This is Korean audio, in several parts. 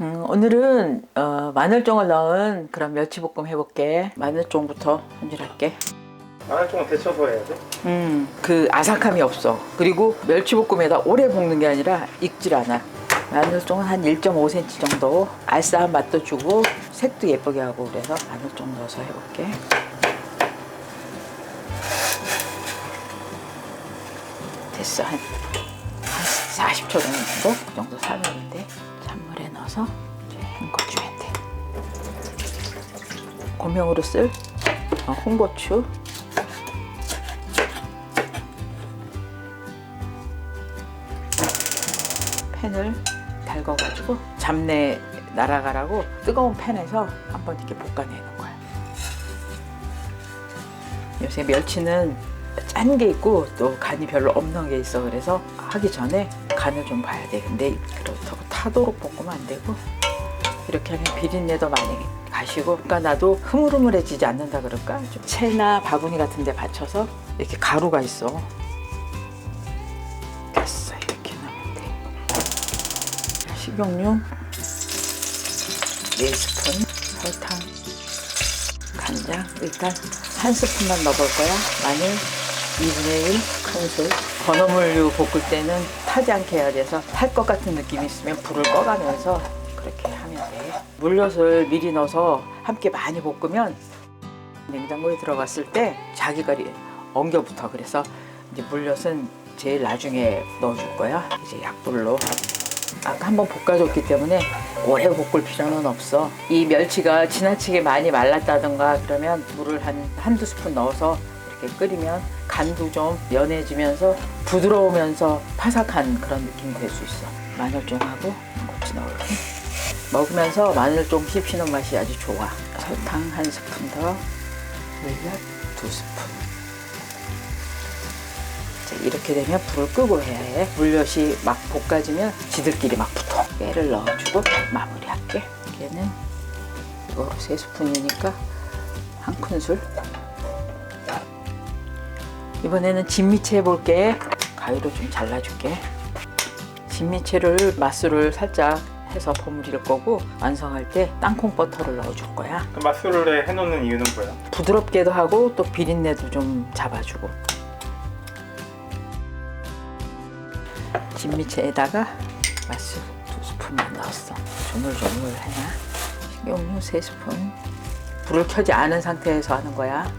오늘은 마늘종을 넣은 그런 멸치볶음 해볼게. 마늘종부터 손질할게. 마늘종은 데쳐서 해야 돼? 그 아삭함이 없어. 그리고 멸치볶음에다 오래 볶는 게 아니라 익질 않아. 마늘종은 한 1.5cm 정도 알싸한 맛도 주고 색도 예쁘게 하고, 그래서 마늘종 넣어서 해볼게. 됐어. 한 40초 정도? 그 정도 삶으는데 찬물에 넣어서 이제 헹궈주면 돼. 고명으로 쓸 홍고추, 팬을 달궈가지고 잡내 날아가라고 뜨거운 팬에서 한번 이렇게 볶아내는 거야. 요새 멸치는 짠 게 있고 또 간이 별로 없는 게 있어. 그래서 하기 전에 간을 좀 봐야 돼. 근데 그렇다고 타도록 볶으면 안 되고, 이렇게 하면 비린내도 많이 가시고, 그러니까 나도 흐물흐물해지지 않는다 그럴까? 좀 채나 바구니 같은 데 받쳐서 이렇게 가루가 있어. 됐어. 이렇게 넣으면 돼. 식용유 4스푼, 설탕, 간장 일단 1스푼만 넣어볼 거야. 마늘 2분의 1 큰술. 건어물류 볶을 때는 타지 않게 해야 돼서 탈 것 같은 느낌이 있으면 불을 꺼가면서 그렇게 하면 돼. 물엿을 미리 넣어서 함께 많이 볶으면 냉장고에 들어갔을 때 자기가 엉겨붙어. 그래서 이제 물엿은 제일 나중에 넣어줄 거야. 이제 약불로. 아까 한번 볶아줬기 때문에 오래 볶을 필요는 없어. 이 멸치가 지나치게 많이 말랐다던가 그러면 물을 한두 스푼 넣어서 이렇게 끓이면 간도 좀 연해지면서 부드러우면서 바삭한 그런 느낌이 될 수 있어. 마늘종하고 고추 넣을게. 먹으면서 마늘종 씹히는 맛이 아주 좋아. 설탕 1스푼 더, 물엿 2스푼. 이렇게 되면 불을 끄고 해야 해. 물엿이 막 볶아지면 지들끼리 막 붙어. 깨를 넣어주고 마무리할게. 깨는 이거 3스푼이니까 1큰술. 이번에는 진미채 해볼게. 가위로 좀 잘라줄게. 진미채를 맛술을 살짝 해서 버무릴 거고, 완성할 때 땅콩 버터를 넣어줄 거야. 그 맛술을 해놓는 이유는 뭐야? 부드럽게도 하고 또 비린내도 좀 잡아주고. 진미채에다가 맛술 2스푼만 넣었어. 조물조물 해놔. 식용유 3스푼. 불을 켜지 않은 상태에서 하는 거야.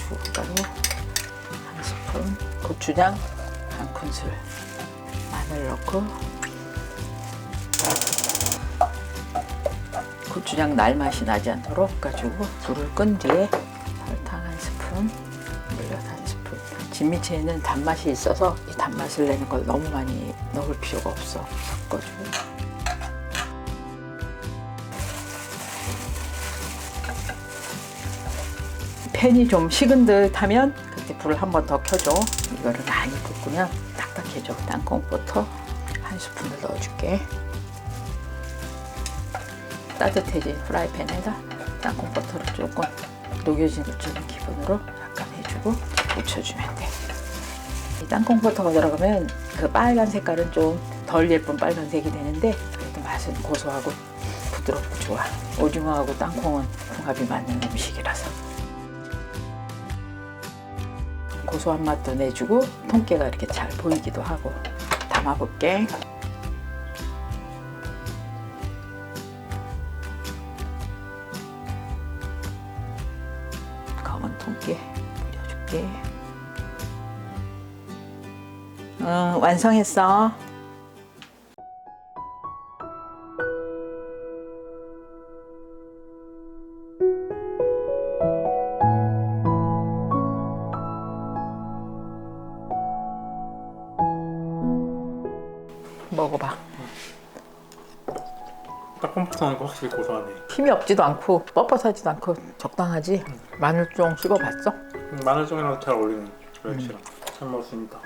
고춧가루 1스푼. 고추장 1큰술. 마늘 넣고, 고추장 날 맛이 나지 않도록 가지고 불을 끈 뒤에 설탕 1스푼, 물엿 1스푼. 진미채에는 단맛이 있어서 이 단맛을 내는 걸 너무 많이 넣을 필요가 없어. 섞어주고. 팬이 좀 식은 듯 하면 그때 불을 한 번 더 켜줘. 이거를 많이 볶으면 딱딱해져. 땅콩버터 1스푼을 넣어줄게. 따뜻해진 프라이팬에다 땅콩버터를 조금 녹여진 기분으로 약간 해주고 묻혀주면 돼. 이 땅콩버터가 들어가면 그 빨간 색깔은 좀 덜 예쁜 빨간색이 되는데, 그래도 맛은 고소하고 부드럽고 좋아. 오징어하고 땅콩은 궁합이 맞는 음식이라서 고소한 맛도 내주고 통깨가 이렇게 잘 보이기도 하고. 담아볼게. 검은 통깨 뿌려줄게. 완성했어. 먹어봐. 땅콩버터 넣는 거 확실히 고소하네. 힘이 없지도 않고 뻣뻣하지도 않고 적당하지. 마늘종 씹어봤어? 마늘종이랑 잘 어울리는 멸치랑 잘 먹을 수 있다.